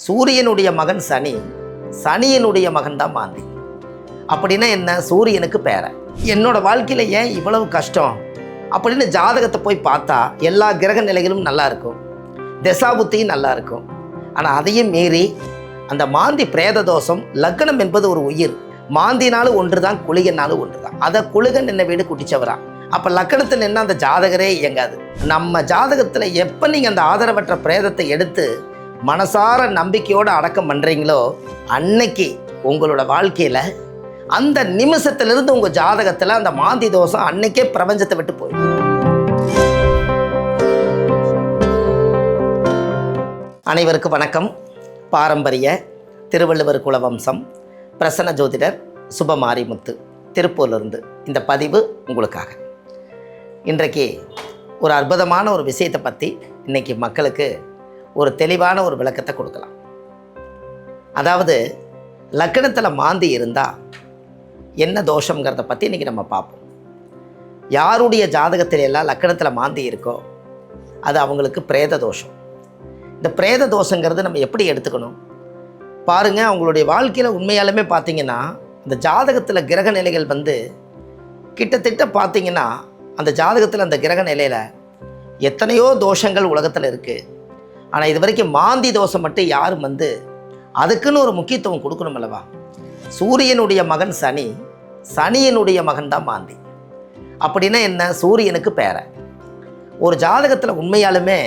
சூரியனுடைய மகன் சனி, சனியினுடைய மகன் தான் மாந்தி. அப்படின்னா என்ன? சூரியனுக்கு பேரை. என்னோட வாழ்க்கையில் ஏன் இவ்வளவு கஷ்டம் அப்படின்னு ஜாதகத்தை போய் பார்த்தா எல்லா கிரக நிலைகளும் நல்லா இருக்கும், தசாபுத்தியும் நல்லா இருக்கும். ஆனால் அதையும் மீறி அந்த மாந்தி பிரேத தோஷம், லக்னம் என்பது ஒரு உயிர், மாந்தினாலும் ஒன்று தான், குளிகனாலும் ஒன்று தான். அதை குளிகன் என்ன வீடு குட்டிச்சவரா. அப்போ லக்கணத்தில் என்ன அந்த ஜாதகரே இயங்காது. நம்ம ஜாதகத்தில் எப்போ நீங்கள் அந்த ஆதரவற்ற பிரேதத்தை எடுத்து மனசார நம்பிக்கையோடு அடக்கம் பண்ணுறீங்களோ அன்னைக்கு உங்களோட வாழ்க்கையில் அந்த நிமிஷத்திலிருந்து உங்கள் ஜாதகத்தில் அந்த மாந்தி தோஷம் அன்னைக்கே பிரபஞ்சத்தை விட்டு போயிடும். அனைவருக்கும் வணக்கம். பாரம்பரிய திருவள்ளுவர் குலவம்சம் பிரசன்ன ஜோதிடர் சுபமாரிமுத்து திருப்பூர்லேருந்து இந்த பதிவு உங்களுக்காக. இன்றைக்கு ஒரு அற்புதமான ஒரு விஷயத்தை பற்றி இன்றைக்கி மக்களுக்கு ஒரு தெளிவான ஒரு விளக்கத்தை கொடுக்கலாம். அதாவது லக்கணத்தில் மாந்தி இருந்தால் என்ன தோஷங்கிறத பற்றி இன்றைக்கி நம்ம பார்ப்போம். யாருடைய ஜாதகத்தில் எல்லாம் லக்கணத்தில் மாந்தி இருக்கோ அது அவங்களுக்கு பிரேத தோஷம். இந்த பிரேத தோஷங்கிறது நம்ம எப்படி எடுத்துக்கணும் பாருங்கள். அவங்களுடைய வாழ்க்கையில் உண்மையாலுமே பார்த்திங்கன்னா அந்த ஜாதகத்தில் கிரக நிலைகள் கிட்டத்தட்ட பார்த்திங்கன்னா அந்த ஜாதகத்தில் அந்த கிரக நிலையில் எத்தனையோ தோஷங்கள் உலகத்தில் இருக்குது. ஆனால் இது வரைக்கும் மாந்தி தோஷம் மட்டும் யாரும் அதுக்குன்னு ஒரு முக்கியத்துவம் கொடுக்கணும் அல்லவா. சூரியனுடைய மகன் சனி, சனியினுடைய மகன் தான் மாந்தி. அப்படின்னா என்ன? சூரியனுக்கு பேரை. ஒரு ஜாதகத்தில் உண்மையாலுமே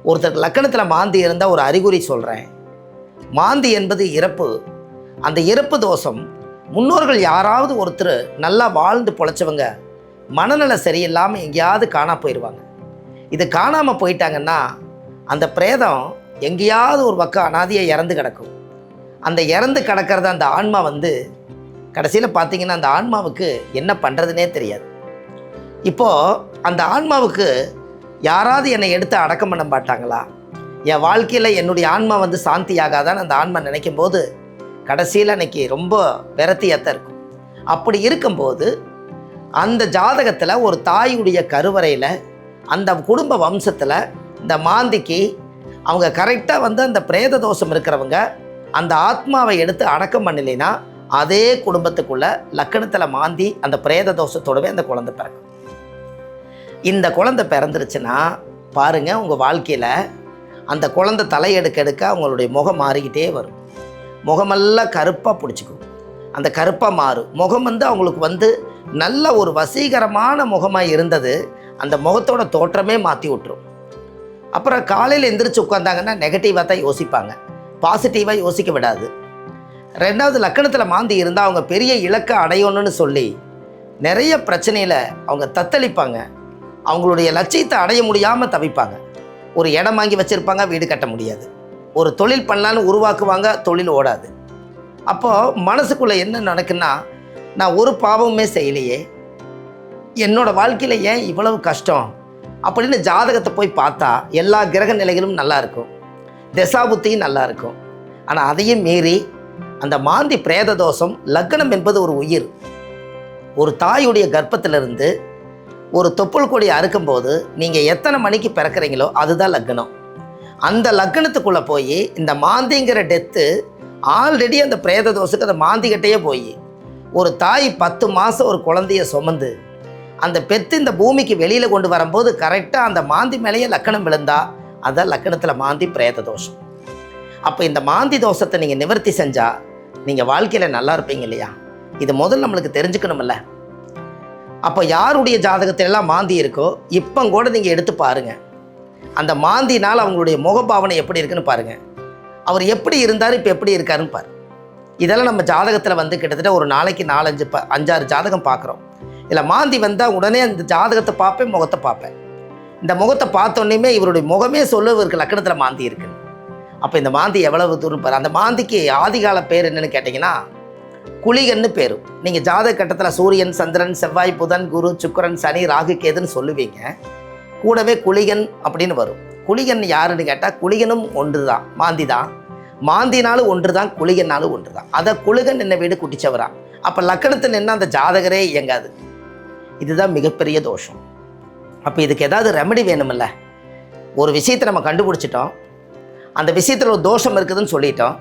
ஒருத்தர் லக்கணத்தில் மாந்தி இருந்தால் ஒரு அறிகுறி சொல்கிறேன். மாந்தி என்பது இறப்பு. அந்த இறப்பு தோஷம் முன்னோர்கள் யாராவது ஒருத்தர் நல்லா வாழ்ந்து பொழைச்சவங்க மனநல சரியில்லாமல் எங்கேயாவது காணா போயிடுவாங்க. இது காணாமல் போயிட்டாங்கன்னா அந்த பிரேதம் எங்கேயாவது ஒரு பக்கம் அனாதியாக இறந்து கிடக்கும். அந்த இறந்து கிடக்கிறத அந்த ஆன்மா கடைசியில் பார்த்திங்கன்னா அந்த ஆன்மாவுக்கு என்ன பண்ணுறதுனே தெரியாது. இப்போது அந்த ஆன்மாவுக்கு யாராவது என்னை எடுத்து அடக்கம் பண்ண மாட்டாங்களா, என் வாழ்க்கையில் என்னுடைய ஆன்மா சாந்தி ஆகாதான்னு அந்த ஆன்மா நினைக்கும் போது கடைசியில் அன்றைக்கி ரொம்ப விரத்தியத்தான் இருக்கும். அப்படி இருக்கும்போது அந்த ஜாதகத்தில் ஒரு தாயுடைய கருவறையில் அந்த குடும்ப வம்சத்தில் இந்த மாந்திக்கு அவங்க கரெக்டாக அந்த பிரேத தோஷம் இருக்கிறவங்க அந்த ஆத்மாவை எடுத்து அடக்கம் பண்ணலைன்னா அதே குடும்பத்துக்குள்ளே லக்கணத்தில் மாந்தி அந்த பிரேத தோஷத்தோடவே அந்த குழந்தை பிறக்கும். இந்த குழந்தை பிறந்துருச்சுன்னா பாருங்கள், உங்கள் வாழ்க்கையில் அந்த குழந்தை தலையெடுக்க எடுக்க அவங்களுடைய முகம் மாறிக்கிட்டே வரும். முகமெல்லாம் கருப்பாக பிடிச்சிக்கும். அந்த கருப்பாக மாறும். முகம் அவங்களுக்கு நல்ல ஒரு வசீகரமான முகமாக இருந்தது அந்த முகத்தோட தோற்றமே மாற்றி விட்டுரும். அப்புறம் காலையில் எந்திரிச்சு உட்காந்தாங்கன்னா நெகட்டிவாக தான் யோசிப்பாங்க, பாசிட்டிவாக யோசிக்க விடாது. ரெண்டாவது, லக்கணத்தில் மாந்தி இருந்தால் அவங்க பெரிய இலக்கை அடையணும்னு சொல்லி நிறைய பிரச்சனையில் அவங்க தத்தளிப்பாங்க. அவங்களுடைய லட்சியத்தை அடைய முடியாமல் தவிப்பாங்க. ஒரு இடம் வாங்கி வச்சுருப்பாங்க, வீடு கட்ட முடியாது. ஒரு தொழில் பண்ணலான்னு உருவாக்குவாங்க, தொழில் ஓடாது. அப்போது மனசுக்குள்ளே என்ன நடக்குன்னா, நான் ஒரு பாவமுமே செய்யலையே, என்னோடய வாழ்க்கையில் ஏன் இவ்வளவு கஷ்டம் அப்படின்னு ஜாதகத்தை போய் பார்த்தா எல்லா கிரக நிலைகளும் நல்லா இருக்கும், தசாபுத்தியும் நல்லா இருக்கும். ஆனால் அதையும் மீறி அந்த மாந்தி பிரேத தோஷம், லக்னம் என்பது ஒரு உயிர், ஒரு தாயுடைய கர்ப்பத்திலிருந்து ஒரு தொப்புள் கொடி அறுக்கும்போது நீங்கள் எத்தனை மணிக்கு பிறக்கிறீங்களோ அதுதான் லக்னம். அந்த லக்னத்துக்குள்ளே போய் இந்த மாந்திங்கிற டெத்து ஆல்ரெடி அந்த பிரேத தோஷத்துக்கு அந்த மாந்திக்கிட்டேயே போய் ஒரு தாய் 10 மாதம் ஒரு குழந்தைய சுமந்து அந்த பெத்து இந்த பூமிக்கு வெளியில் கொண்டு வரும்போது கரெக்டாக அந்த மாந்தி மேலேயே லக்கணம் விழுந்தா அதான் லக்கணத்தில் மாந்தி பிரேத தோஷம். அப்போ இந்த மாந்தி தோஷத்தை நீங்கள் நிவர்த்தி செஞ்சால் நீங்கள் வாழ்க்கையில் நல்லா இருப்பீங்க இல்லையா? இது முதல்ல நம்மளுக்கு தெரிஞ்சுக்கணுமில்ல. அப்போ யாருடைய ஜாதகத்திலெல்லாம் மாந்தி இருக்கோ இப்போ கூட நீங்கள் எடுத்து பாருங்கள். அந்த மாந்தினால் அவங்களுடைய முகபாவனை எப்படி இருக்குன்னு பாருங்கள். அவர் எப்படி இருந்தார், இப்போ எப்படி இருக்காருன்னு பாரு. இதெல்லாம் நம்ம ஜாதகத்தில் கிட்டத்தட்ட ஒரு நாளைக்கு 4-5-6 ஜாதகம் பார்க்குறோம். இல்லை மாந்தி வந்தால் உடனே அந்த ஜாதகத்தை பார்ப்பேன், முகத்தை பார்ப்பேன். இந்த முகத்தை பார்த்தோன்னே இவருடைய முகமே சொல்ல இவருக்கு லக்கணத்தில் மாந்தி இருக்குன்னு. அப்போ இந்த மாந்தி எவ்வளவு தூரம் பாரு. அந்த மாந்திக்கு ஆதிகால பேர் என்னென்னு கேட்டிங்கன்னா குளிகன்னு பேர். நீங்கள் ஜாதக கட்டத்தில் சூரியன், சந்திரன், செவ்வாய், புதன், குரு, சுக்கிரன், சனி, ராகு, கேதுன்னு சொல்லுவீங்க. கூடவே குளிகன் அப்படின்னு வரும். குளிகன் யாருன்னு கேட்டால் குளிகனும் ஒன்று தான், மாந்தி தான். மாந்தினாலும் ஒன்று தான், குளிகனாலும் ஒன்று தான். அதை குளிகன் என்ன வீடு குட்டிச்சவரா. அப்போ லக்கணத்தில் என்ன அந்த ஜாதகரே இயங்காது. இதுதான் மிகப்பெரிய தோஷம். அப்போ இதுக்கு ஏதாவது ரெமெடி வேணுமில்ல. ஒரு விஷயத்தை நம்ம கண்டுபிடிச்சிட்டோம், அந்த விஷயத்தில் ஒரு தோஷம் இருக்குதுன்னு சொல்லிட்டோம்.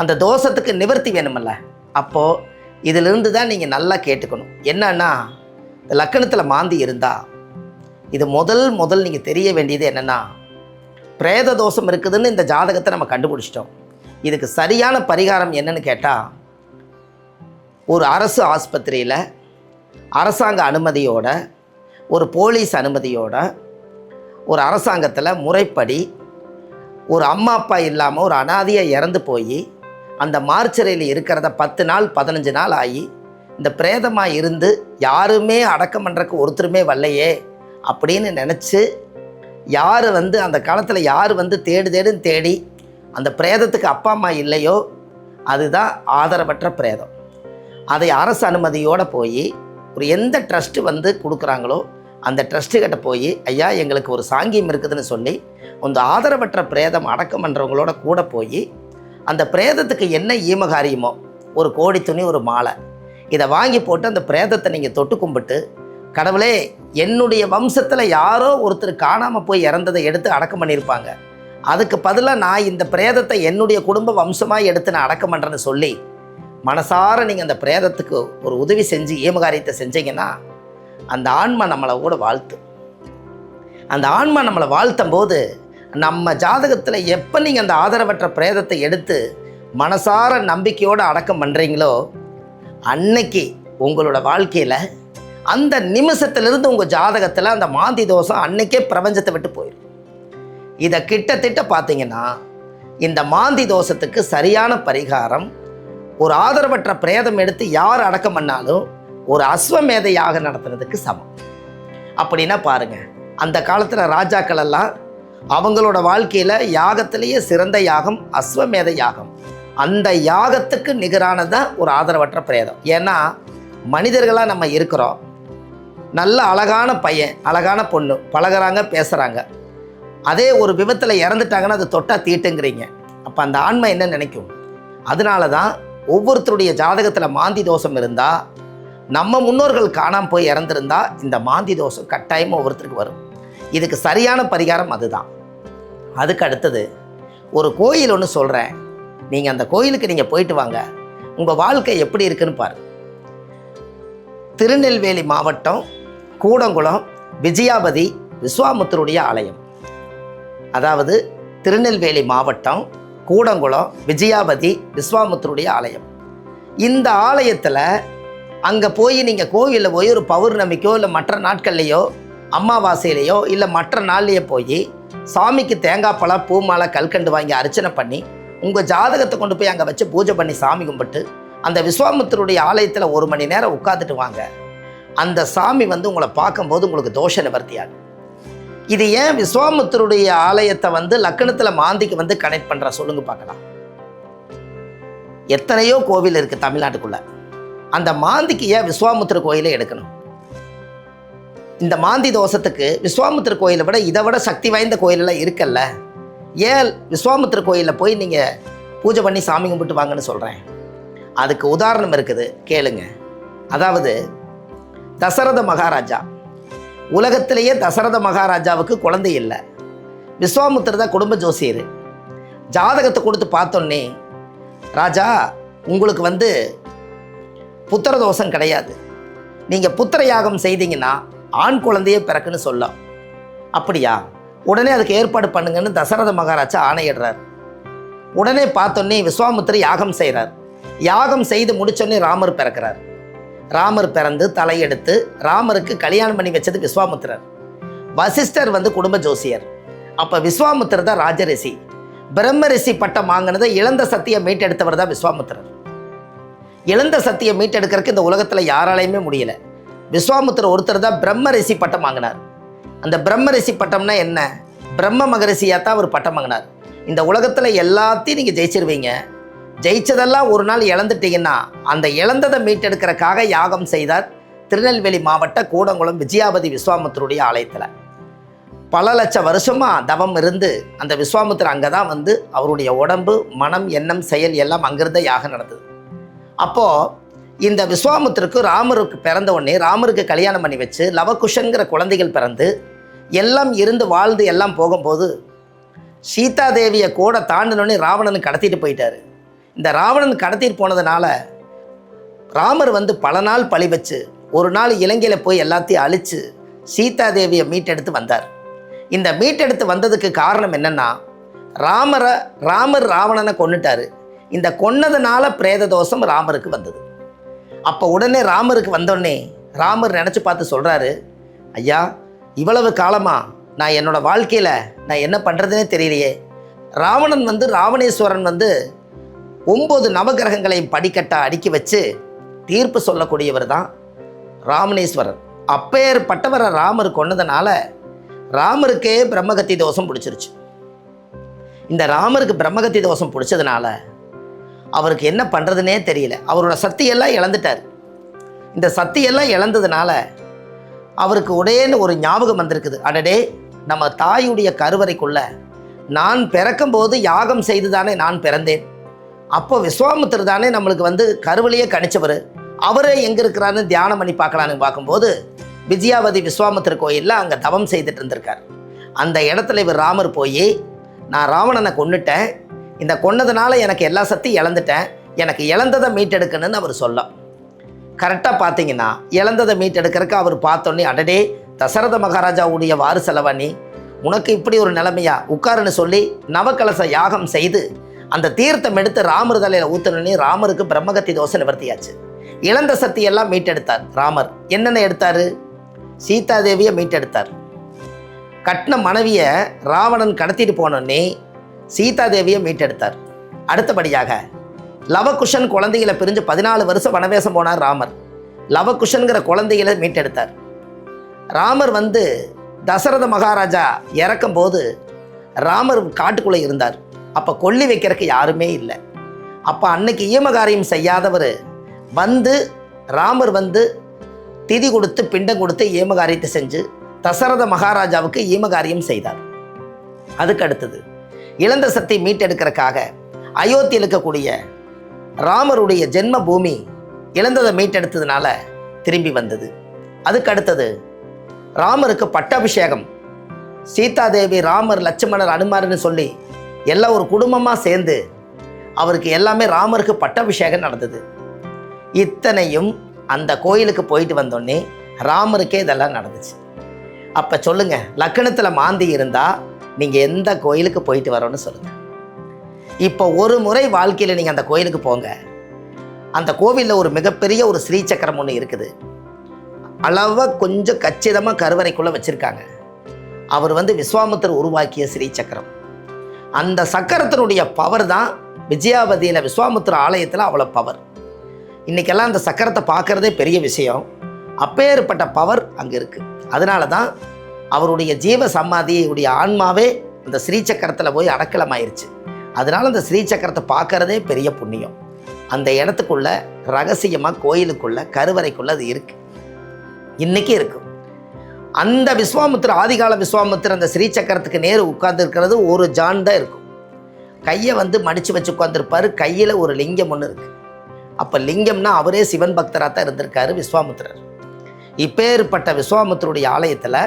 அந்த தோஷத்துக்கு நிவர்த்தி வேணுமில்ல. அப்போது இதிலிருந்து தான் நீங்கள் நல்லா கேட்டுக்கணும். என்னன்னா, இந்த லக்கணத்தில் மாந்தி இருந்தால் இது முதல் நீங்கள் தெரிய வேண்டியது என்னென்னா, பிரேத தோஷம் இருக்குதுன்னு இந்த ஜாதகத்தை நம்ம கண்டுபிடிச்சிட்டோம். இதுக்கு சரியான பரிகாரம் என்னன்னு கேட்டால், ஒரு அரசு ஆஸ்பத்திரியில் அரசாங்க அனுமதியோட, ஒரு போலீஸ் அனுமதியோட, ஒரு அரசாங்கத்தில் முறைப்படி ஒரு அம்மா அப்பா இல்லாமல் ஒரு அனாதையாக இறந்து போய் அந்த மார்ச்சரையில் இருக்கிறத 10 நாள் 15 நாள் ஆகி இந்த பிரேதமாக இருந்து யாருமே அடக்கம் பண்ணுறக்கு ஒருத்தருமே வரலையே அப்படின்னு நினச்சி, யார் அந்த காலத்தில் யார் தேடுன்னு தேடி அந்த பிரேதத்துக்கு அப்பா அம்மா இல்லையோ அதுதான் ஆதரவற்ற பிரேதம். அதை அரசு அனுமதியோடு போய் ஒரு எந்த ட்ரஸ்ட்டு கொடுக்குறாங்களோ அந்த ட்ரஸ்ட்டுக்கிட்ட போய், ஐயா எங்களுக்கு ஒரு சாங்கியம் இருக்குதுன்னு சொல்லி அந்த ஆதரவற்ற பிரேதம் அடக்கம் பண்ணுறவங்களோட கூட போய் அந்த பிரேதத்துக்கு என்ன ஈமகாரியமோ, ஒரு கோடி துணி, ஒரு மாலை, இதை வாங்கி போட்டு அந்த பிரேதத்தை நீங்கள் தொட்டு கும்பிட்டு, கடவுளே என்னுடைய வம்சத்தில் யாரோ ஒருத்தர் காணாமல் போய் இறந்ததை எடுத்து அடக்கம் பண்ணியிருப்பாங்க, அதுக்கு பதிலாக நான் இந்த பிரேதத்தை என்னுடைய குடும்ப வம்சமாக எடுத்து நான் அடக்கம் பண்ணுறேன்னு சொல்லி மனசார நீங்கள் அந்த பிரேதத்துக்கு ஒரு உதவி செஞ்சு ஈமகாரியத்தை செஞ்சீங்கன்னா அந்த ஆன்மா நம்மளை கூட வாழ்த்து. அந்த ஆன்மா நம்மளை வாழ்த்தும் போது நம்ம ஜாதகத்தில் எப்போ நீங்கள் அந்த ஆதரவற்ற பிரேதத்தை எடுத்து மனசார நம்பிக்கையோடு அடக்கம் பண்ணுறீங்களோ அன்னைக்கு உங்களோட வாழ்க்கையில் அந்த நிமிஷத்திலிருந்து உங்கள் ஜாதகத்தில் அந்த மாந்தி தோஷம் அன்னைக்கே பிரபஞ்சத்தை விட்டு போயிடும். இதை கிட்டத்தட்ட பார்த்தீங்கன்னா இந்த மாந்தி தோஷத்துக்கு சரியான பரிகாரம், ஒரு ஆதரவற்ற பிரேதம் எடுத்து யார் அடக்கம் பண்ணாலும் ஒரு அஸ்வமேத யாகம் நடத்துறதுக்கு சமம். அப்படின்னா பாருங்கள், அந்த காலத்தில் ராஜாக்கள் எல்லாம் அவங்களோட வாழ்க்கையில் யாகத்திலேயே சிறந்த யாகம் அஸ்வமேத யாகம். அந்த யாகத்துக்கு நிகரானதான் ஒரு ஆதரவற்ற பிரேதம். ஏன்னா மனிதர்களாக நம்ம இருக்கிறோம், நல்ல அழகான பையன் அழகான பொண்ணு பழகிறாங்க பேசுகிறாங்க, அதே ஒரு விபத்தில் இறந்துட்டாங்கன்னா அது தொட்டா தீட்டுங்கிறீங்க. அப்போ அந்த ஆன்மை என்ன நினைக்கும்? அதனால தான் ஒவ்வொருத்தருடைய ஜாதகத்தில் மாந்தி தோஷம் இருந்தால், நம்ம முன்னோர்கள் காணாமல் போய் இறந்துருந்தா இந்த மாந்தி தோஷம் கட்டாயமாக ஒவ்வொருத்தருக்கு வரும். இதுக்கு சரியான பரிகாரம் அதுதான். அதுக்கு அடுத்தது ஒரு கோயில் ஒன்று சொல்கிறேன், நீங்கள் அந்த கோயிலுக்கு நீங்கள் போயிட்டு வாங்க, உங்கள் வாழ்க்கை எப்படி இருக்குன்னு பாரு. திருநெல்வேலி மாவட்டம் கூடங்குளம் விஜயாபதி விஸ்வாமுத்தருடைய ஆலயம். அதாவது திருநெல்வேலி மாவட்டம் கூடங்குளம் விஜயாபதி விஸ்வாமுத்தருடைய ஆலயம். இந்த ஆலயத்தில் அங்கே போய் நீங்கள் கோவிலில் போய் ஒரு பௌர்ணமிக்கோ இல்லை மற்ற நாட்கள்லையோ அமாவாசையிலையோ இல்லை மற்ற நாள்லையோ போய் சாமிக்கு தேங்காய் பழம் பூ மாலை கல்கண்டு வாங்கி அர்ச்சனை பண்ணி உங்கள் ஜாதகத்தை கொண்டு போய் அங்கே வச்சு பூஜை பண்ணி சாமி கும்பிட்டு அந்த விஸ்வாமுத்தருடைய ஆலயத்தில் 1 மணி நேரம் உட்காந்துட்டு வாங்க. அந்த சாமி உங்களை பார்க்கும்போது உங்களுக்கு தோஷ நிவர்த்தியாகும். இது ஏன் விஸ்வாமுத்தருடைய ஆலயத்தை லக்கணத்தில் மாந்திக்கு கனெக்ட் பண்ணுற சொல்லுங்க பார்க்கலாம். எத்தனையோ கோவில் இருக்குது தமிழ்நாட்டுக்குள்ள, அந்த மாந்திக்கு ஏன் விஸ்வாமுத்திர கோயிலை எடுக்கணும்? இந்த மாந்தி தோஷத்துக்கு விஸ்வாமுத்திர கோயிலை விட இதை விட சக்தி வாய்ந்த கோயிலெல்லாம் இருக்கல்ல. ஏன் விஸ்வாமுத்திர கோயிலில் போய் நீங்கள் பூஜை பண்ணி சாமி கும்பிட்டு வாங்கன்னு சொல்கிறேன். அதுக்கு உதாரணம் இருக்குது, கேளுங்க. அதாவது தசரத மகாராஜா, உலகத்திலேயே தசரத மகாராஜாவுக்கு குழந்தை இல்லை. விஸ்வாமுத்திர தான் குடும்ப ஜோசியர். ஜாதகத்தை கொடுத்து பார்த்தோன்னே, ராஜா உங்களுக்கு புத்திர தோஷம் கிடையாது, நீங்கள் புத்திர யாகம் செய்தீங்கன்னா ஆண் குழந்தையே பிறக்குன்னு சொல்லும். அப்படியா? உடனே அதுக்கு ஏற்பாடு பண்ணுங்கன்னு தசரத மகாராஜா ஆணையிடுறார். உடனே பார்த்தோன்னே விஸ்வாமுத்திர யாகம் செய்கிறார். யாகம் செய்து முடிச்சோடனே ராமர் பிறக்கிறார். ராமர் பிறந்து தலையெடுத்து ராமருக்கு கல்யாணம் பண்ணி வச்சது விஸ்வாமுத்திரர். வசிஷ்டர் குடும்ப ஜோசியர். அப்போ விஸ்வாமுத்திரர் தான் ராஜரிஷி. பிரம்ம ரிஷி பட்டம் வாங்கினதை இழந்த சக்தியை மீட்டெடுத்தவர் தான் விஸ்வாமுத்திரர். இழந்த சக்தியை மீட்டெடுக்கிறதுக்கு இந்த உலகத்தில் யாராலையுமே முடியல. விஸ்வாமுத்திரர் ஒருத்தர் தான் பிரம்ம ரிஷி பட்டம் வாங்கினார். அந்த பிரம்ம ரிஷி பட்டம்னா என்ன? பிரம்ம மகரிஷியாக தான் அவர் பட்டம் வாங்கினார். இந்த உலகத்தில் எல்லாத்தையும் நீங்கள் ஜெயிச்சிருவீங்க, ஜெயிச்சதெல்லாம் ஒரு நாள் இழந்துட்டீங்கன்னா அந்த இழந்ததை மீட்டெடுக்கிறதுக்காக யாகம் செய்தார் திருநெல்வேலி மாவட்ட கூடங்குளம் விஜயாபதி விஸ்வாமுத்தருடைய ஆலயத்தில். பல லட்சம் வருஷமாக தவம் இருந்து அந்த விஸ்வாமுத்திரர் அங்கே தான் அவருடைய உடம்பு மனம் எண்ணம் செயல் எல்லாம் அங்கிருந்த யாகம் நடந்தது. அப்போது இந்த விஸ்வாமுத்திற்கு ராமருக்கு பிறந்த உடனே ராமருக்கு கல்யாணம் பண்ணி வச்சு லவகுஷங்கிற குழந்தைகள் பிறந்து எல்லாம் இருந்து வாழ்ந்து எல்லாம் போகும்போது சீதா தேவியை கூட தாண்டினோடனே ராவணன் கடத்திட்டு போயிட்டார். இந்த ராவணன் கடத்திட்டு போனதுனால ராமர் வந்து பல நாள் பழி வச்சு ஒரு நாள் இலங்கையில் போய் எல்லாத்தையும் அழித்து சீதா தேவியை மீட்டெடுத்து வந்தார். இந்த மீட்டெடுத்து வந்ததுக்கு காரணம் என்னென்னா, ராமர் ராவணனை கொன்னுட்டார். இந்த கொன்னதுனால பிரேத தோஷம் ராமருக்கு வந்தது. அப்போ உடனே ராமருக்கு வந்தோடனே ராமர் நினச்சி பார்த்து சொல்கிறாரு, ஐயா, இவ்வளவு காலமாக நான் என்னோடய வாழ்க்கையில் நான் என்ன பண்ணுறதுனே தெரியலையே. ராவணன் வந்து ராவணேஸ்வரன் வந்து 9 நவகிரகங்களையும் படிக்கட்டாக அடுக்கி வச்சு தீர்ப்பு சொல்லக்கூடியவர் தான் ராமணேஸ்வரர். அப்பேற்பட்டவரை ராமர் கொன்னதுனால ராமருக்கே பிரம்மகத்தி தோஷம் பிடிச்சிருச்சு. இந்த ராமருக்கு பிரம்மகத்தி தோஷம் பிடிச்சதுனால அவருக்கு என்ன பண்ணுறதுனே தெரியல. அவரோட சக்தியெல்லாம் இழந்துட்டார். இந்த சக்தியெல்லாம் இழந்ததுனால அவருக்கு உடனே ஒரு ஞாபகம் வந்திருக்குது. அடடே, நம்ம தாயுடைய கருவறைக்குள்ள நான் பிறக்கும்போது யாகம் செய்து தானே நான் பிறந்தேன். அப்போ விஸ்வாமித்திரர் தானே நம்மளுக்கு வந்து கருவிலேயே கணிச்சவர். அவரே எங்கே இருக்கிறாருன்னு தியானம் பண்ணி பார்க்கலான்னு பார்க்கும்போது விஜயாவதி விஸ்வாமித்திர கோயிலில் அங்கே தவம் செய்துட்டு இருந்திருக்கார். அந்த இடத்துல இவர் ராமர் போய், நான் ராவணனை கொன்னுட்டேன், இந்த கொன்னதுனால எனக்கு எல்லா சக்தியும் இழந்துட்டேன், எனக்கு இழந்ததை மீட்டெடுக்கணும்னு அவர் சொல்ல. கரெக்டாக பார்த்தீங்கன்னா இழந்ததை மீட்டெடுக்கிறதுக்கு அவர் பார்த்தோன்னே, அடடே, தசரத மகாராஜாவுடைய வாரிசலவா நீ, உனக்கு இப்படி ஒரு நிலைமையா, உட்காருன்னு சொல்லி நவகலச யாகம் செய்து அந்த தீர்த்தம் எடுத்து ராமர் தலையில் ஊற்றினே ராமருக்கு பிரம்மகத்தி தோஷம் நிவர்த்தியாச்சு. இழந்த சக்தியெல்லாம் மீட்டெடுத்தார் ராமர். என்னென்ன எடுத்தார்? சீதாதேவியை மீட்டெடுத்தார். கட்டின மனைவியை ராவணன் கடத்திட்டு போனோன்னே சீதாதேவியை மீட்டெடுத்தார். அடுத்தபடியாக லவகுஷன் குழந்தைகளை பிரிஞ்சு 14 வருஷம் வனவேசம் போனார் ராமர். லவகுஷன்கிற குழந்தைகளை மீட்டெடுத்தார். ராமர் வந்து தசரத மகாராஜா இறக்கும்போது ராமர் காட்டுக்குள்ளே இருந்தார். அப்போ கொல்லி வைக்கிறதுக்கு யாருமே இல்லை. அப்போ அன்னைக்கு ஈமகாரியம் செய்யாதவர் வந்து ராமர் வந்து திதி கொடுத்து பிண்டம் கொடுத்து ஈமகாரியத்தை செஞ்சு தசரத மகாராஜாவுக்கு ஈமகாரியம் செய்தார். அதுக்கு அடுத்தது இழந்த சக்தி மீட்டெடுக்கிறதுக்காக அயோத்தியில் இருக்கக்கூடிய ராமருடைய ஜென்ம பூமி இழந்ததை மீட்டெடுத்ததுனால திரும்பி வந்தது. அதுக்கு அடுத்தது ராமருக்கு பட்டாபிஷேகம். சீதாதேவி, ராமர், லட்சுமணர், அனுமார்னு சொல்லி எல்லாம் ஒரு குடும்பமாக சேர்ந்து அவருக்கு எல்லாமே ராமருக்கு பட்டாபிஷேகம் நடந்தது. இத்தனையும் அந்த கோயிலுக்கு போயிட்டு வந்தோடனே ராமருக்கே இதெல்லாம் நடந்துச்சு. அப்போ சொல்லுங்கள், லக்கணத்தில் மாந்தி இருந்தால் நீங்கள் எந்த கோயிலுக்கு போயிட்டு வரோன்னு சொல்லுங்கள். இப்போ ஒரு முறை வாழ்க்கையில் நீங்கள் அந்த கோயிலுக்கு போங்க. அந்த கோவிலில் ஒரு மிகப்பெரிய ஒரு ஸ்ரீசக்கரம் ஒன்று இருக்குது. அளவாக கொஞ்சம் கச்சிதமாக கருவறைக்குள்ளே வச்சுருக்காங்க. அவர் வந்து விஸ்வாமித்திரர் உருவாக்கிய ஸ்ரீசக்கரம். அந்த சக்கரத்தினுடைய பவர் தான் விஜயாவதியில் விஸ்வாமித்திர ஆலயத்தில் அவ்வளோ பவர். இன்றைக்கெல்லாம் அந்த சக்கரத்தை பார்க்குறதே பெரிய விஷயம். அப்பேற்பட்ட பவர் அங்கே இருக்குது. அதனால தான் அவருடைய ஜீவ சமாதியுடைய ஆன்மாவே அந்த ஸ்ரீசக்கரத்தில் போய் அடக்கலமாயிருச்சு. அதனால் அந்த ஸ்ரீசக்கரத்தை பார்க்குறதே பெரிய புண்ணியம். அந்த இடத்துக்குள்ள ரகசியமாக கோயிலுக்குள்ள கருவறைக்குள்ளே அது இருக்குது, இன்றைக்கி இருக்கும். அந்த விஸ்வாமித்திர, ஆதிகால விஸ்வாமித்திர அந்த ஸ்ரீசக்கரத்துக்கு நேரு உட்கார்ந்துருக்கிறது ஒரு ஜான் தான் இருக்கும். கையை வந்து மடித்து வச்சு உட்காந்துருப்பார். கையில் ஒரு லிங்கம் ஒன்று இருக்குது. அப்போ லிங்கம்னா அவரே சிவன் பக்தராக தான் இருந்திருக்காரு விஸ்வாமித்திரர். இப்பேற்பட்ட விஸ்வாமித்திரருடைய ஆலயத்தில்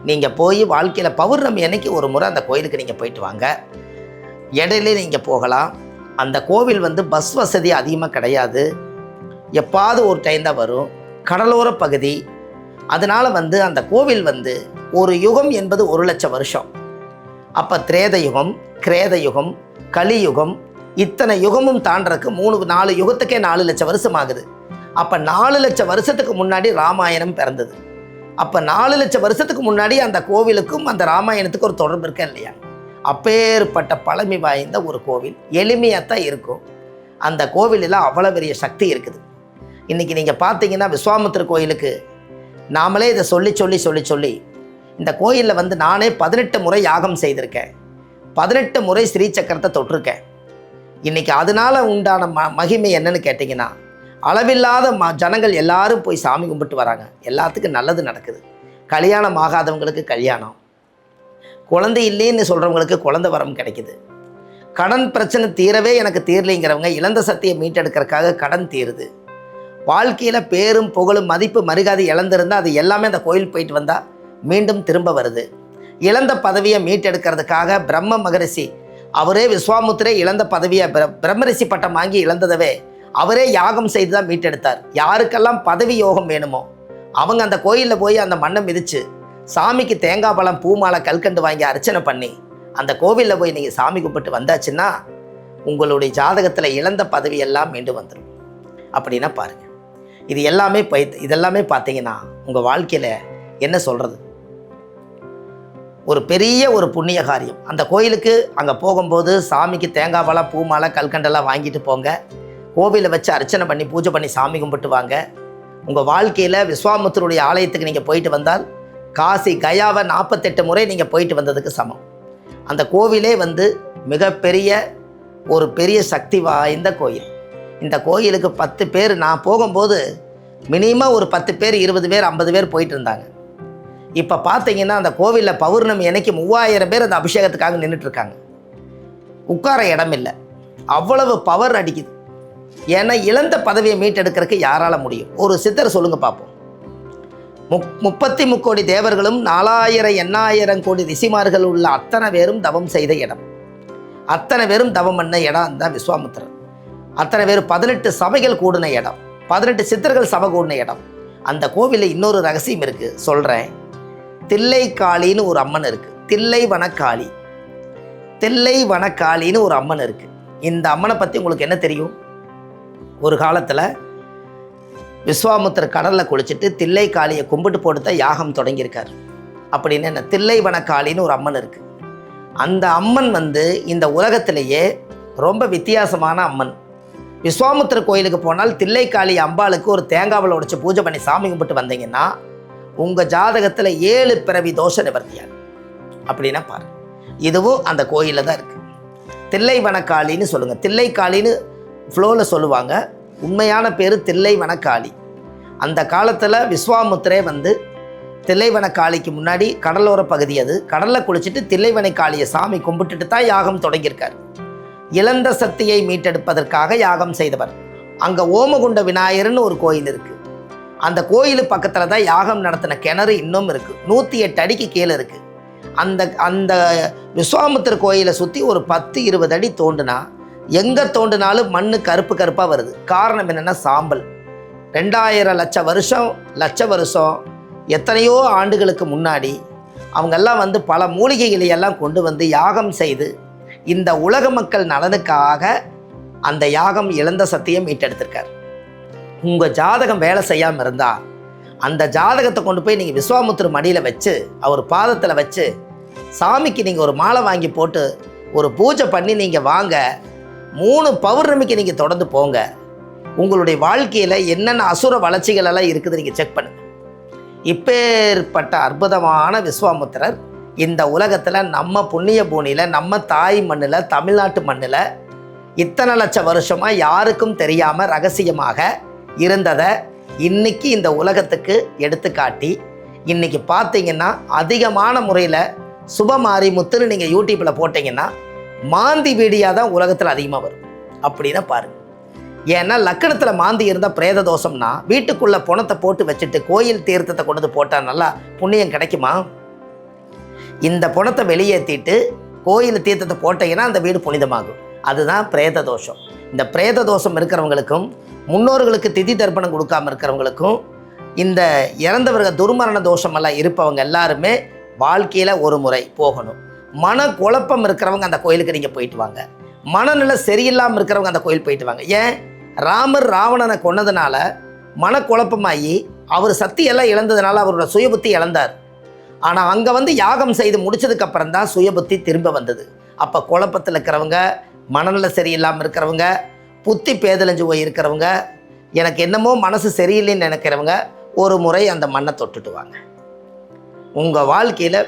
நீங்கள் போய் வாழ்க்கையில் பௌர்ணமி அன்னைக்கு ஒரு முறை அந்த கோயிலுக்கு நீங்கள் போயிட்டு வாங்க. இடையிலே நீங்கள் போகலாம். அந்த கோவில் வந்து பஸ் வசதி அதிகமாக கிடையாது. எப்பாவது ஒரு டைம் தான் வரும். கடலோர பகுதி. அதனால் வந்து அந்த கோவில் வந்து ஒரு யுகம் என்பது 1,00,000 வருஷம். அப்போ திரேத யுகம், கிரேத யுகம், கலியுகம், இத்தனை யுகமும் தாண்டறதுக்கு 3-4 யுகத்துக்கே 4,00,000 வருஷம் ஆகுது. அப்போ 4,00,000 வருஷத்துக்கு முன்னாடி ராமாயணம் பிறந்தது. அப்போ 4,00,000 வருஷத்துக்கு முன்னாடி அந்த கோவிலுக்கும் அந்த ராமாயணத்துக்கு ஒரு தொடர்பு இருக்கா இல்லையா? அப்பேற்பட்ட பழமை வாய்ந்த ஒரு கோவில். எளிமையாக தான் இருக்கும். அந்த கோவிலில் அவ்வளோ பெரிய சக்தி இருக்குது. இன்றைக்கி நீங்கள் பார்த்தீங்கன்னா விஸ்வாமித்திர கோயிலுக்கு நாமளே இதை சொல்லி இந்த கோயிலில் வந்து நானே 18 முறை யாகம் செய்திருக்கேன். 18 முறை ஸ்ரீசக்கரத்தை தொட்டிருக்கேன். இன்றைக்கி அதனால் உண்டான மகிமை என்னன்னு கேட்டிங்கன்னா, அளவில்லாத ஜனங்கள் எல்லாரும் போய் சாமி கும்பிட்டு வராங்க. எல்லாத்துக்கும் நல்லது நடக்குது. கல்யாணம் ஆகாதவங்களுக்கு கல்யாணம், குழந்தை இல்லைன்னு சொல்கிறவங்களுக்கு குழந்தை வரம் கிடைக்குது. கடன் பிரச்சனை தீரவே எனக்கு தீரலைங்கிறவங்க இழந்த சக்தியை மீட்டெடுக்கிறதுக்காக கடன் தீருது. வாழ்க்கையில் பேரும் புகழும் மதிப்பு மரியாதை இழந்திருந்தால் அது எல்லாமே அந்த கோயில் போயிட்டு வந்தால் மீண்டும் திரும்ப வருது. இழந்த பதவியை மீட்டெடுக்கிறதுக்காக பிரம்ம மகரிஷி அவரே விஸ்வாமுத்திரே இழந்த பதவியை பிரம்மரிஷி பட்டம் வாங்கி இழந்ததவே அவரே யாகம் செய்து தான் மீட்டெடுத்தார். யாருக்கெல்லாம் பதவி யோகம் வேணுமோ அவங்க அந்த கோயிலில் போய் அந்த மண்ணை மிதித்து சாமிக்கு தேங்காய் பழம் பூ மாலை கல்கண்டு வாங்கி அர்ச்சனை பண்ணி அந்த கோவிலில் போய் நீங்கள் சாமி கும்பிட்டு வந்தாச்சுன்னா உங்களுடைய ஜாதகத்தில் இழந்த பதவி எல்லாம் மீண்டும் வந்துடும். அப்படின்னா பாருங்கள், இதெல்லாமே பார்த்தீங்கன்னா உங்கள் வாழ்க்கையில் என்ன சொல்கிறது, ஒரு பெரிய ஒரு புண்ணிய காரியம். அந்த கோயிலுக்கு அங்கே போகும்போது சாமிக்கு தேங்காய் பழம் பூ மாலை கல்கண்டெல்லாம் வாங்கிட்டு போங்க. கோவிலை வச்சு அர்ச்சனை பண்ணி பூஜை பண்ணி சாமி கும்பிட்டு வாங்க. உங்கள் வாழ்க்கையில் விஸ்வாமுத்தருடைய ஆலயத்துக்கு நீங்கள் போயிட்டு வந்தால் காசி கயாவை 48 முறை நீங்கள் போயிட்டு வந்ததுக்கு சமம். அந்த கோவிலே மிகப்பெரிய ஒரு பெரிய சக்தி வாய்ந்த கோயில். இந்த கோயிலுக்கு 10 பேர், நான் போகும்போது மினிமம் ஒரு 10 பேர் 20 பேர் 50 பேர் போயிட்டு இருந்தாங்க. இப்போ பார்த்தீங்கன்னா அந்த கோவிலில் பௌர்ணமி அன்னைக்கு 3000 பேர் அந்த அபிஷேகத்துக்காக நின்றுட்டுருக்காங்க. உட்கார இடம் இல்லை, அவ்வளவு பவர் அடிக்குது. ஏன்னா இழந்த பதவியை மீட்டெடுக்கிறதுக்கு யாரால் முடியும்? ஒரு சித்தர் சொல்லுங்கள் பார்ப்போம். 33 கோடி தேவர்களும் 4000 8000 கோடி ரிஷிமார்கள் உள்ள அத்தனை பேரும் தவம் செய்த இடம், அத்தனை பேரும் தவம் பண்ண இடம் தான் விஸ்வாமுத்திரர். அத்தனை பேர் 18 சபைகள் கூடின இடம், 18 சித்தர்கள் சபை கூடின இடம். அந்த கோவிலில் இன்னொரு ரகசியம் இருக்குது, சொல்கிறேன். தில்லை காளின்னு ஒரு அம்மன் இருக்குது. தில்லை வனக்காளின்னு ஒரு அம்மன் இருக்குது. இந்த அம்மனை பற்றி உங்களுக்கு என்ன தெரியும்? ஒரு காலத்தில் விஸ்வாமுத்திரர் கடலில் குளிச்சுட்டு தில்லை காளியை கும்பிட்டு போட்டு தான் யாகம் தொடங்கியிருக்கார். அப்படின்னு என்ன, தில்லை வனக்காளின்னு ஒரு அம்மன் இருக்குது. அந்த அம்மன் இந்த உலகத்திலேயே ரொம்ப வித்தியாசமான அம்மன். விஸ்வாமுத்திரர் கோயிலுக்கு போனால் தில்லை காளி அம்பாளுக்கு ஒரு தேங்காவில் உடைச்சு பூஜை பண்ணி சாமி கும்பிட்டு வந்தீங்கன்னா உங்கள் ஜாதகத்தில் 7 பிறவி தோஷ நிவர்த்தியாகும். அப்படின்னா பாருங்கள், இதுவும் அந்த கோயிலில் தான் இருக்குது. தில்லை வனக்காளின்னு சொல்லுங்கள். தில்லை காளின்னு ஃப்ளோவில் சொல்லுவாங்க, உண்மையான பேர் தில்லை வனக்காளி. அந்த காலத்தில் விஸ்வாமுத்திரே தில்லைவன காளிக்கு முன்னாடி கடலோர பகுதி, அது கடலில் குளிச்சுட்டு தில்லைவனை காளியை சாமி கும்பிட்டுட்டு தான் யாகம் தொடங்கியிருக்கார். இழந்த சக்தியை மீட்டெடுப்பதற்காக யாகம் செய்தவர். அங்கே ஓமகுண்ட விநாயகர்னு ஒரு கோயில் இருக்குது. அந்த கோயில் பக்கத்தில் தான் யாகம் நடத்தின கிணறு இன்னும் இருக்குது. 108 அடிக்கு கீழே இருக்குது. அந்த விஸ்வாமுத்திரர் கோயிலை சுற்றி ஒரு 10-20 அடி தோண்டுனா எங்கே தோண்டினாலும் மண் கருப்பாக வருது. காரணம் என்னென்னா சாம்பல். 2000 லட்ச வருஷம் எத்தனையோ ஆண்டுகளுக்கு முன்னாடி அவங்கெல்லாம் பல மூலிகைகளையெல்லாம் கொண்டு யாகம் செய்து இந்த உலக மக்கள் நலனுக்காக அந்த யாகம் இழந்த சக்தியை மீட்டெடுத்திருக்கார். உங்கள் ஜாதகம் வேலை செய்யாமல் இருந்தால் அந்த ஜாதகத்தை கொண்டு போய் நீங்கள் விஸ்வாமுத்திரர் மடியில் வச்சு அவர் பாதத்தில் வச்சு சாமிக்கு நீங்கள் ஒரு மாலை வாங்கி போட்டு ஒரு பூஜை பண்ணி நீங்கள் வாங்க. 3 பௌர்ணமிக்கு நீங்கள் தொடர்ந்து போங்க. உங்களுடைய வாழ்க்கையில் என்னென்ன அசுர வளர்ச்சிகள் எல்லாம் இருக்குது நீங்கள் செக் பண்ணுங்கள். இப்பேற்பட்ட அற்புதமான விஸ்வாமுத்திரர் இந்த உலகத்தில் நம்ம புண்ணிய பூமியில் நம்ம தாய் மண்ணில் தமிழ்நாட்டு மண்ணில் இத்தனை லட்சம் வருஷமாக யாருக்கும் தெரியாமல் ரகசியமாக இருந்ததை இன்றைக்கி இந்த உலகத்துக்கு எடுத்துக்காட்டி இன்றைக்கி பார்த்தீங்கன்னா அதிகமான முறையில் சுபமாரிமுத்துன்னு நீங்கள் யூடியூப்பில் போட்டிங்கன்னா மாந்தி வீடியோ தான் உலகத்தில் அதிகமாக வரும். அப்படின்னா பாருங்கள். ஏன்னா லக்கணத்தில் மாந்தி இருந்தால் பிரேத தோஷம்னா வீட்டுக்குள்ளே பணத்தை போட்டு வச்சுட்டு கோயில் தீர்த்தத்தை கொண்டு போட்டால் நல்லா புண்ணியம் கிடைக்குமா? இந்த பணத்தை வெளியேற்றிட்டு கோயில் தீர்த்தத்தை போட்டிங்கன்னா அந்த வீடு புனிதமாகும். அதுதான் பிரேத தோஷம். இந்த பிரேத தோஷம் இருக்கிறவங்களுக்கும் முன்னோர்களுக்கு திதி தர்ப்பணம் கொடுக்காமல் இருக்கிறவங்களுக்கும் இந்த இறந்தவர்கள் துர்மரண தோஷமெல்லாம் இருப்பவங்க எல்லாருமே வாழ்க்கையில் ஒரு முறை போகணும். மன குழப்பம் இருக்கிறவங்க அந்த கோயிலுக்கு நீங்கள் போயிட்டு வாங்க. மனநிலை சரியில்லாமல் இருக்கிறவங்க அந்த கோயில் போயிட்டு வாங்க. ஏன்? ராமர் ராவணனை கொன்னதுனால மனக்குழப்பமாகி அவர் சக்தியெல்லாம் இழந்ததுனால அவரோட சுயபுத்தி இழந்தார். ஆனால் அங்கே யாகம் செய்து முடிச்சதுக்கப்புறம் தான் சுயபுத்தி திரும்ப வந்தது. அப்போ குழப்பத்தில் இருக்கிறவங்க, மனநிலை சரியில்லாமல் இருக்கிறவங்க, புத்தி பேதலைஞ்சு போய் இருக்கிறவங்க, எனக்கு என்னமோ மனசு சரியில்லைன்னு நினைக்கிறவங்க ஒரு முறை அந்த மண்ணை தொட்டுட்டு வாங்க. உங்கள் வாழ்க்கையில்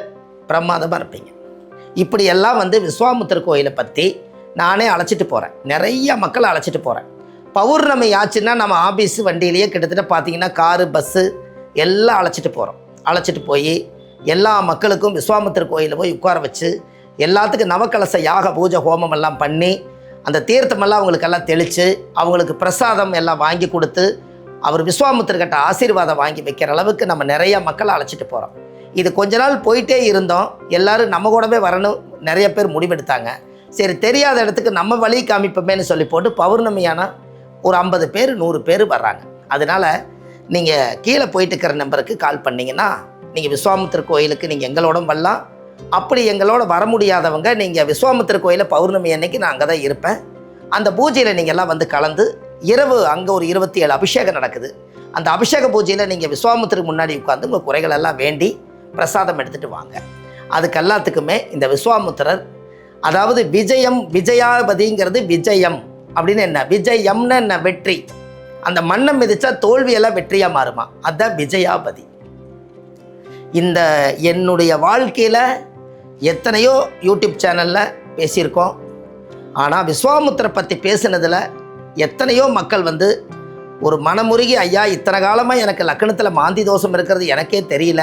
பிரமாதமாக இருப்பீங்க. இப்படியெல்லாம் விஸ்வாமுத்திரர் கோயிலை பற்றி நானே அழைச்சிட்டு போகிறேன். நிறைய மக்களை அழைச்சிட்டு போகிறேன். பௌர்ணமி ஆச்சுன்னா நம்ம ஆஃபீஸ் வண்டியிலேயே கிட்டத்தட்ட பார்த்திங்கன்னா காரு பஸ்ஸு எல்லாம் அழைச்சிட்டு போகிறோம். அழைச்சிட்டு போய் எல்லா மக்களுக்கும் விஸ்வாமுத்திரர் கோயிலில் போய் உட்கார வச்சு எல்லாத்துக்கும் நவக்கலச யாக பூஜை ஹோமம் எல்லாம் பண்ணி அந்த தீர்த்தமெல்லாம் அவங்களுக்கெல்லாம் தெளித்து அவங்களுக்கு பிரசாதம் எல்லாம் வாங்கி கொடுத்து அவர் விஸ்வாமுத்திரர்கிட்ட ஆசீர்வாதம் வாங்கி வைக்கிற அளவுக்கு நம்ம நிறைய மக்களை அழைச்சிட்டு போகிறோம். இது கொஞ்ச நாள் போயிட்டே இருந்தோம். எல்லோரும் நம்ம கூடவே வரணும் நிறைய பேர் முடிவெடுத்தாங்க. சரி, தெரியாத இடத்துக்கு நம்ம வழி காமிப்போமேன்னு சொல்லி போட்டு பௌர்ணமியான ஒரு 50 பேர் 100 பேர் வர்றாங்க. அதனால் நீங்கள் கீழே போயிட்டு இருக்கிற நம்பருக்கு கால் பண்ணிங்கன்னா நீங்கள் விஸ்வாமித்திர கோயிலுக்கு நீங்கள் எங்களோட வரலாம். அப்படி எங்களோட வர முடியாதவங்க நீங்கள் விஸ்வாமித்திர கோயிலில் பௌர்ணமி அன்னைக்கு நான் அங்கே தான் இருப்பேன். அந்த பூஜையில் நீங்கள் எல்லாம் வந்து கலந்து இரவு அங்கே ஒரு 27 அபிஷேகம் நடக்குது. அந்த அபிஷேக பூஜையில் நீங்கள் விஸ்வாமித்திற்கு முன்னாடி உட்காந்து உங்கள் குறைகளெல்லாம் வேண்டி பிரசாதம் எடுத்துகிட்டு வாங்க. அதுக்கு எல்லாத்துக்குமே இந்த விஸ்வாமித்திரர், அதாவது விஜயம், விஜயாபதிங்கிறது விஜயம் அப்படின்னு என்ன, விஜயம்னு என்ன, வெற்றி. அந்த மண்ணை மிதிச்சா தோல்வியெல்லாம் வெற்றியாக மாறுமா, அதுதான் விஜயாபதி. இந்த என்னுடைய வாழ்க்கையில் எத்தனையோ யூடியூப் சேனலில் பேசியிருக்கோம். ஆனால் விஸ்வாமித்திரை பற்றி பேசுனதில் எத்தனையோ மக்கள் வந்து ஒரு மனமுருகி, ஐயா இத்தனை காலமாக எனக்கு லக்னத்தில் மாந்தி தோஷம் இருக்கிறது எனக்கே தெரியல,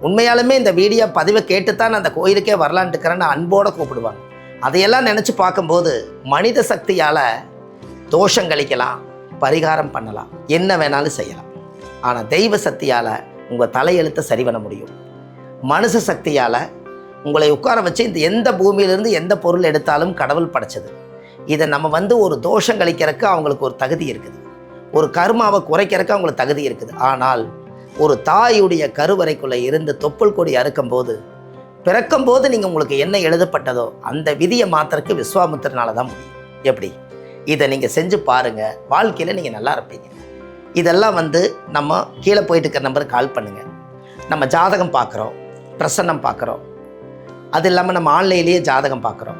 உண்மையாலுமே இந்த வீடியோ பதிவை கேட்டுத்தான் அந்த கோயிலுக்கே வரலான்ட்டு இருக்கிறேன்னு அன்போடு கூப்பிடுவாங்க. அதையெல்லாம் நினச்சி பார்க்கும்போது மனித சக்தியால் தோஷம் கழிக்கலாம், பரிகாரம் பண்ணலாம், என்ன வேணாலும் செய்யலாம். ஆனால் தெய்வ சக்தியால் உங்கள் தலையெழுத்தை சரி பண்ண முடியும். மனுஷ சக்தியால் உங்களை உட்கார வச்சு இந்த எந்த பூமியிலிருந்து எந்த பொருள் எடுத்தாலும் கடவுள் படைச்சது. இதை நம்ம வந்து ஒரு தோஷம் கழிக்கிறதுக்கு அவங்களுக்கு ஒரு தகுதி இருக்குது, ஒரு கர்மாவை குறைக்கிறதுக்கு அவங்களுக்கு தகுதி இருக்குது. ஆனால் ஒரு தாயுடைய கருவறைக்குள்ளே இருந்து தொப்புள் கொடி அறுக்கும்போது, பிறக்கும்போது நீங்கள் உங்களுக்கு என்ன எழுதப்பட்டதோ அந்த விதியை மாத்திரக்கு விஸ்வாமித்திரனால தான் முடியும். எப்படி? இதை நீங்கள் செஞ்சு பாருங்கள், வாழ்க்கையில் நீங்கள் நல்லா இருப்பீங்க. இதெல்லாம் வந்து நம்ம கீழே போயிட்டு இருக்கிற நம்பருக்கு கால் பண்ணுங்கள். நம்ம ஜாதகம் பார்க்குறோம், பிரசன்னம் பார்க்குறோம், அது இல்லாமல் நம்ம ஆன்லைன்லேயே ஜாதகம் பார்க்குறோம்.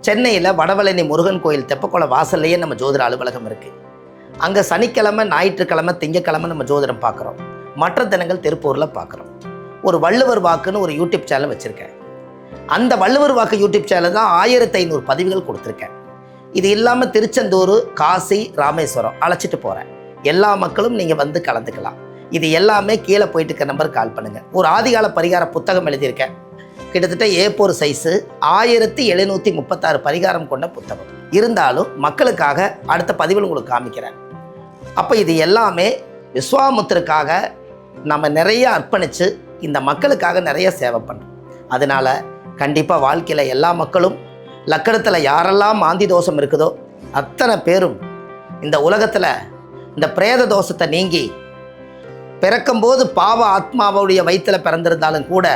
சென்னையில் வடவழனி முருகன் கோயில் தெப்பக்குளம் வாசல்லையே நம்ம ஜோதிட அலுவலகம் இருக்குது. அங்கே சனிக்கிழமை, ஞாயிற்றுக்கிழமை, திங்கக்கிழமை நம்ம ஜோதிடம் பார்க்குறோம். மற்ற தினங்கள் திருப்பூரில் பார்க்குறோம். ஒரு வள்ளுவர் வாக்குன்னு ஒரு யூடியூப் சேனல் வச்சுருக்கேன். அந்த வள்ளுவர் வாக்கு யூடியூப் சேனல் தான் 1500 பதிவுகள் கொடுத்துருக்கேன். இது இல்லாமல் திருச்செந்தூர், காசி, ராமேஸ்வரம் அழைச்சிட்டு போகிறேன். எல்லா மக்களும் நீங்கள் வந்து கலந்துக்கலாம். இது எல்லாமே கீழே போயிட்டு இருக்க நம்பருக்கு கால் பண்ணுங்கள். ஒரு ஆதிகால பரிகார புத்தகம் எழுதியிருக்கேன். கிட்டத்தட்ட A4 சைஸு 1736 பரிகாரம் கொண்ட புத்தகம். இருந்தாலும் மக்களுக்காக அடுத்த பதிவில் உங்களுக்கு காமிக்கிறேன். அப்போ இது எல்லாமே விஸ்வாமித்திரருக்காக நம்ம நிறைய அர்ப்பணித்து இந்த மக்களுக்காக நிறைய சேவை பண்ணுறோம். அதனால் கண்டிப்பாக வாழ்க்கையில் எல்லா மக்களும் லக்கணத்தில் யாரெல்லாம் மாந்தி தோஷம் இருக்குதோ அத்தனை பேரும் இந்த உலகத்தில் இந்த பிரேத தோஷத்தை நீங்கி பிறக்கும்போது பாவ ஆத்மாவுடைய வயிற்றில் பிறந்திருந்தாலும் கூட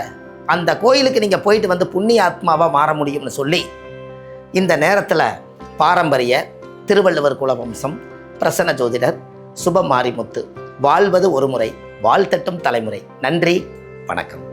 அந்த கோயிலுக்கு நீங்கள் போயிட்டு வந்து புண்ணிய ஆத்மாவாக மாற முடியும்னு சொல்லி இந்த நேரத்தில் பாரம்பரிய திருவள்ளுவர் குலவம்சம் பிரசன்ன ஜோதிடர் சுப மாரிமுத்து வாழ்வது ஒரு முறை, வாழ்த்தட்டும் தலைமுறை. நன்றி, வணக்கம்.